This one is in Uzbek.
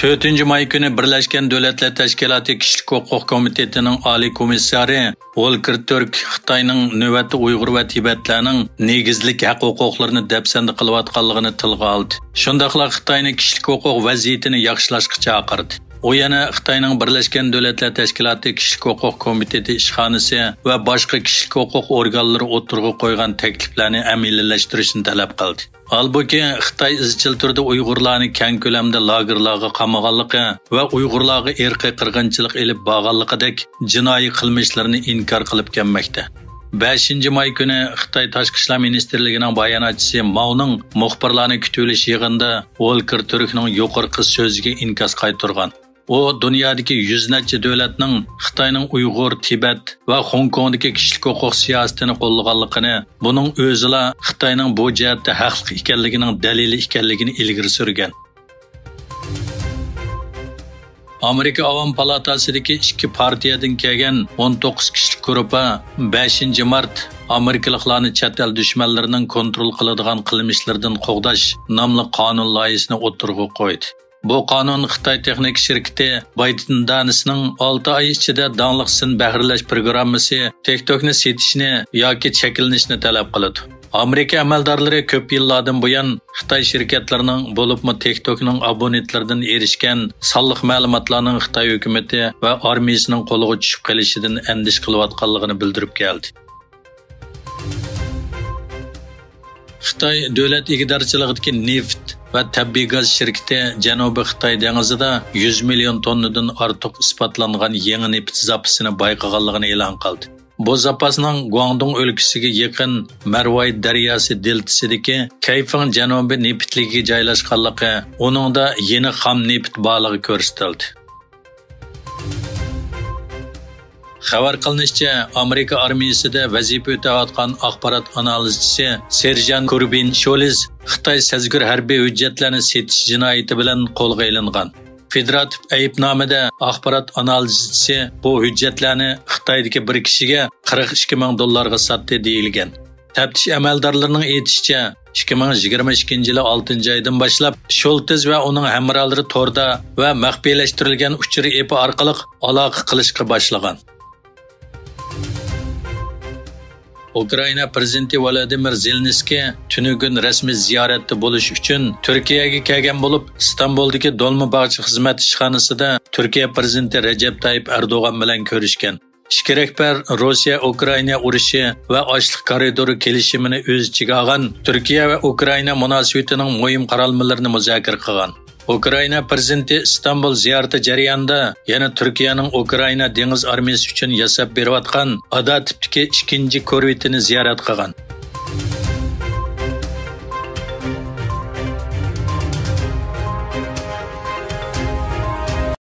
4 may günü Birleşken Devletler Teşkilatı Kişilik Hukuk Komitetining Oliy komissari Volker Türk Xitoyning navbatda Uyg'ur va Tibetlarning negizlik haq-huquqlarini dafsanda qilayotganligini tilga oldi. Shundaqla Xitoyning kişilik hukuk vaziyatini yaxshilashga chaqirdi. O yana Xitoyning Birleşken Devletler Teşkilatı Kişilik Hukuk Komiteti ishxonasi va boshqa kişilik hukuk organlari o'tirg'i qo'ygan takliflarni amallashtirishni talab qildi. Halbuki Xitoy izchil turda Uyg'urlarni keng ko'lamda lagerlarga qamaganligi va Uyg'urlarga irqiy qirg'inchilik elib borganligidek jinoiy qilmishlarni inkor qilib kelmoqda. 5 may günü Xitoy Tashqi ishlar ministrligining bayonotchisi Mao'ning muxbirlarni kutib olish yig'inida Volker Türkning yuqorqi so'ziga inkas qaytargan. O dünyadaki yüzlerce devletning Xitoyning Uyg'ur, Tibet va Hong Kongdagi kişilik hukuk siyosatini qo'llaganligini, buning o'zila Xitoyning bu jihatda haqli ekanligining dalili ekanligini ilgari surgan. Amerika Avam Palatasidagi ikki partiyadan kelgan 19 kishilik guruhi 5 mart Amerikaliklarni chet el dushmanlarining kontrol qiladigan qilmishlardan qo'g'dash nomli qonun loyihasini o'tirg'i qo'ydi. Bu qonun Xitoy texnik şirketi ByteDance'ning 6 oy ichida dangliqsin bahrilash programmasi TikTokni setishni yoki chekilishni talab qiladi. Amerika amaldorlari ko'p yillardan buyon Xitoy shirkatlarining bo'libmi TikTokning abonetlaridan erishgan sonliq ma'lumotlarning Xitoy hukumatı va armiyasining qo'liga tushib qolishidan andish qilayotganligini bildirib keldi. Xitoy davlat igidorchiligidagi neft va tabiiy gaz shirkati Janubiy Xitoy dengizida 100 million tonnadan ortiq isbotlangan yangi neft zaposini bayqaganligini e'lon qildi. Bu zapasning Guangdong o'lkasiga yaqin Marvoy daryosi deltasidagi Kayfang janubiy neftligiga joylashganligi, uningda yeni xam neft borligi ko'rsatildi. Xabar qilinishicha, Amerika armiyasida vazifa o'tayotgan axborot analizchisi Serjant Kurbin Sholis Xitoy sezgir harbiy hujjatlarni setish jinoyati bilan qo'lga olingan. Federativ aybnomada axborot analizchisi bu hujjatlarni Xitoydagi bir kishiga $42,000 sotdi deyilgan. Taftish amaldorlarining aytishicha, 2022-yil 6-oydan boshlab Sholis va uning hamrohlari torda va maxfiylashtirilgan uchur epi orqali aloqa qilishga boshlagan. Ukraina prezidenti Vladimir Zelenskiy tunugun rasmiy ziyoratda bo'lish uchun Turkiyaga kelgan bo'lib, Istanbuldagi Dolma bog'cha xizmat ishxonasida Turkiya prezidenti Recep Tayyip Erdo'g'an bilan ko'rishgan. Ikki rahbar Rossiya-Ukraina urushi va ochliq koridori kelishimini o'z ichiga olgan Turkiya va Ukraina munosabatining muhim qarorlarini muzokara qilgan. Ukraina prezidenti İstanbul ziyarati jarayonida yana Turkiyaning Ukraina dengiz armiyasi uchun yasab berayotgan Ada tipdagi ikkinchi korvetini ziyorat qilgan.